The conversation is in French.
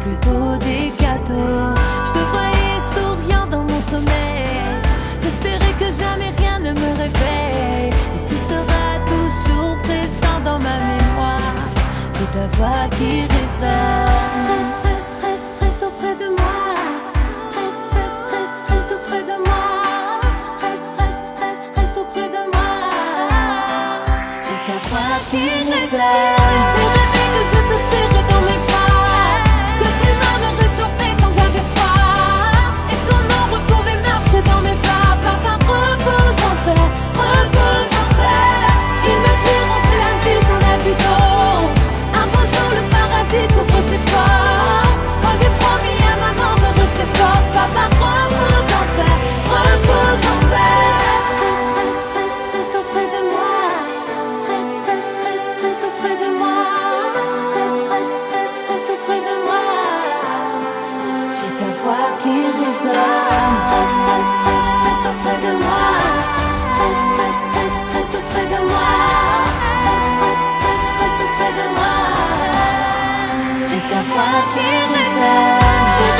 plus beau des cadeaux. Je te voyais souriant dans mon sommeil. J'espérais que jamais rien ne me réveille. Et tu seras toujours présent dans ma mémoire. J'ai ta voix qui résonne. Reste auprès de moi. Reste auprès de moi. Reste auprès de moi. J'ai ta voix qui résonne. J'ai rêvé que je te serrais dans mes bras, que tes mains me réchauffaient quand j'avais froid, et ton ombre pouvait marcher dans mes pas. Papa, repose en paix, repose en paix. Ils me diront c'est la vie qu'on a vu d'eau. Un beau jour le paradis t'ouvre ses portes. Moi j'ai promis à maman de rester forte. Papa, repose en paix, repose en paix. Reste auprès de moi. Reste auprès de moi. Reste auprès de moi. J'ai ta voix qui résonne. Reste auprès de moi. Reste auprès de moi. Reste auprès de moi. J'ai ta voix qui résonne.